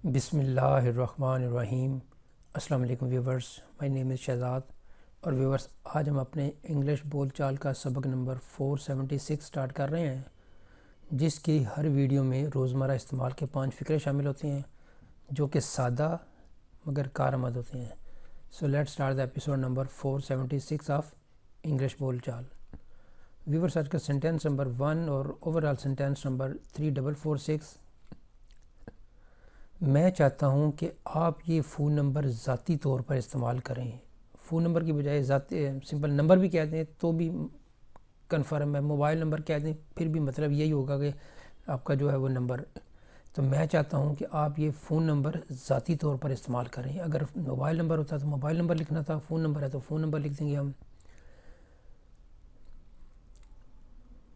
بسم اللہ الرحمن الرحیم۔ السلام علیکم ویورز، مائی نیم از شہزاد۔ اور ویورز، آج ہم اپنے انگلش بول چال کا سبق نمبر 476 سٹارٹ کر رہے ہیں، جس کی ہر ویڈیو میں روزمرہ استعمال کے 5 فقرے شامل ہوتے ہیں جو کہ سادہ مگر کارآمد ہوتے ہیں۔ So let start the episode number 476 of English بول چال۔ ویورز، آج کا سینٹینس نمبر 1 اور اوورآل سینٹینس نمبر 3446۔ میں چاہتا ہوں کہ آپ یہ فون نمبر ذاتی طور پر استعمال کریں۔ فون نمبر کی بجائے ذاتی سمپل نمبر بھی کہہ دیں تو بھی کنفرم ہے، موبائل نمبر کہہ دیں پھر بھی مطلب یہی ہوگا کہ آپ کا جو ہے وہ نمبر۔ تو میں چاہتا ہوں کہ آپ یہ فون نمبر ذاتی طور پر استعمال کریں۔ اگر موبائل نمبر ہوتا تو موبائل نمبر لکھنا تھا، فون نمبر ہے تو فون نمبر لکھ دیں گے ہم۔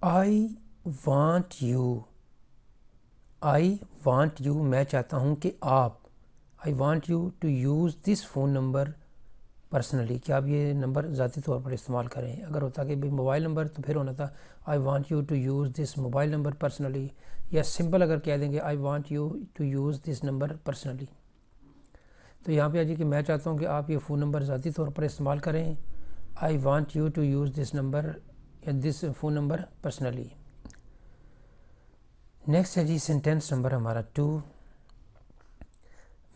آئی وانٹ یو میں چاہتا ہوں کہ آپ I want you to use this phone number personally, کہ آپ یہ نمبر ذاتی طور پر استعمال کریں۔ اگر ہوتا کہ موبائل نمبر تو پھر ہونا تھا I want you to use this mobile number personally, یا سمپل اگر کہہ دیں گے I want you to use this number personally. تو یہاں پہ آجی کہ میں چاہتا ہوں کہ آپ یہ فون نمبر ذاتی طور پر استعمال کریں۔ I want you to use this number یا this phone number personally. Next ہے جی سینٹینس نمبر ہمارا 2۔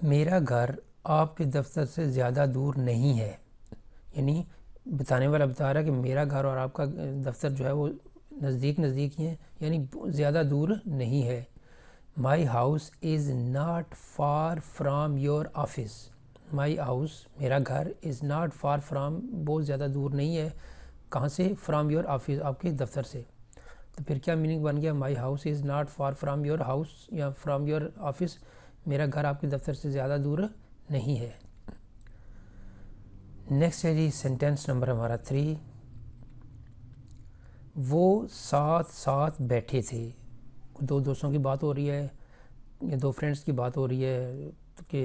میرا گھر آپ کے دفتر سے زیادہ دور نہیں ہے، یعنی بتانے والا بتا رہا ہے کہ میرا گھر اور آپ کا دفتر جو ہے وہ نزدیک ہی ہیں، یعنی زیادہ دور نہیں ہے۔ My house is not for from your office. My house میرا گھر از ناٹ فار فرام بہت زیادہ دور نہیں ہے، کہاں سے؟ فرام یور آفس، آپ کے دفتر سے۔ تو پھر کیا میننگ بن گیا؟ My house is not for from your house یا فرام یور آفس، میرا گھر آپ کے دفتر سے زیادہ دور نہیں ہے۔ نیکسٹ ہے جی سینٹینس نمبر ہمارا 3۔ وہ ساتھ بیٹھے تھے۔ دو دوستوں کی بات ہو رہی ہے یا دو فرینڈس کی بات ہو رہی ہے کہ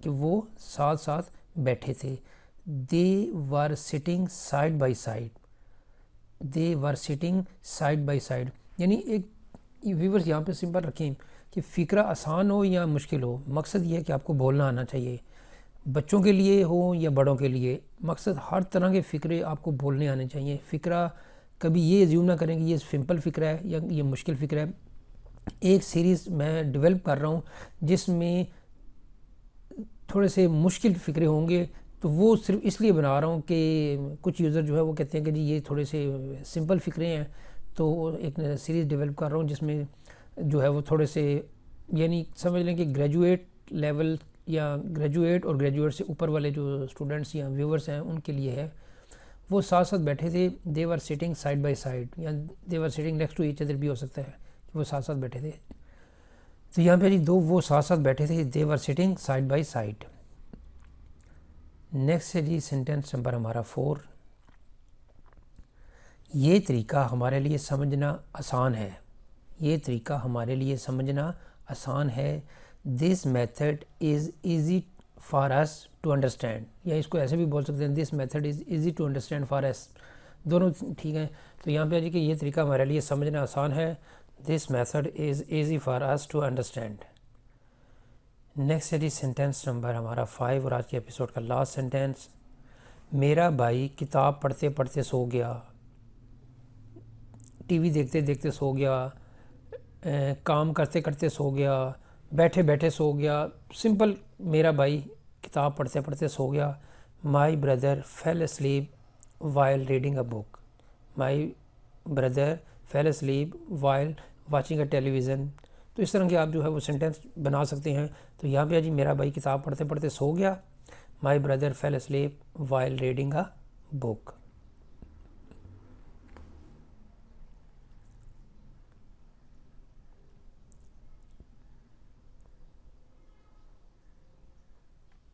وہ ساتھ بیٹھے تھے۔ They were sitting side by side. They were sitting side by side, یعنی ایک ویورز یہاں پہ سمپل رکھیں کہ فقرہ آسان ہو یا مشکل ہو، مقصد یہ ہے کہ آپ کو بولنا آنا چاہیے، بچوں کے لیے ہو یا بڑوں کے لیے، مقصد ہر طرح کے فقرے آپ کو بولنے آنے چاہیے۔ فقرہ کبھی یہ ایزیوم نہ کریں کہ یہ سمپل فقرہ ہے یا یہ مشکل فقرہ ہے۔ ایک سیریز میں ڈیولپ کر رہا ہوں جس میں تھوڑے سے مشکل فقرے ہوں گے، تو وہ صرف اس لیے بنا رہا ہوں کہ کچھ یوزر جو ہے وہ کہتے ہیں کہ جی یہ تھوڑے سے سمپل فقرے ہیں، تو ایک سیریز ڈیولپ کر رہا ہوں جس میں جو ہے وہ تھوڑے سے، یعنی سمجھ لیں کہ گریجویٹ لیول یا گریجویٹ اور گریجویٹ سے اوپر والے جو اسٹوڈنٹس یا ویورز ہیں ان کے لیے ہے۔ وہ ساتھ بیٹھے تھے، they were sitting side by side, یا they were sitting next to each other بھی ہو سکتا ہے کہ وہ ساتھ بیٹھے تھے۔ تو یہاں پہ جی وہ ساتھ بیٹھے تھے، they were sitting side by side. Next ہے جی سینٹینس نمبر ہمارا 4۔ یہ طریقہ ہمارے لیے سمجھنا آسان ہے۔ یہ طریقہ ہمارے لیے سمجھنا آسان ہے۔ This method is easy for us to understand, یا اس کو ایسے بھی بول سکتے ہیں this method is easy to understand for us, دونوں ٹھیک ہیں۔ تو یہاں پہ جی کہ یہ طریقہ ہمارے لیے سمجھنا آسان ہے، this method is easy for us to understand. Next ہے جی سینٹینس نمبر ہمارا 5 اور آج کے ایپیسوڈ کا لاسٹ سینٹینس۔ میرا بھائی کتاب پڑھتے پڑھتے سو گیا، ٹی وی دیکھتے دیکھتے سو گیا، کام کرتے کرتے سو گیا، بیٹھے بیٹھے سو گیا، سمپل میرا بھائی کتاب پڑھتے پڑھتے سو گیا۔ My brother fell asleep while reading a book. My brother fell asleep while watching a television. تو اس طرح کے آپ جو ہے وہ سینٹینس بنا سکتے ہیں۔ تو یہاں پہ جی میرا بھائی کتاب پڑھتے پڑھتے سو گیا، my brother fell asleep while reading a book.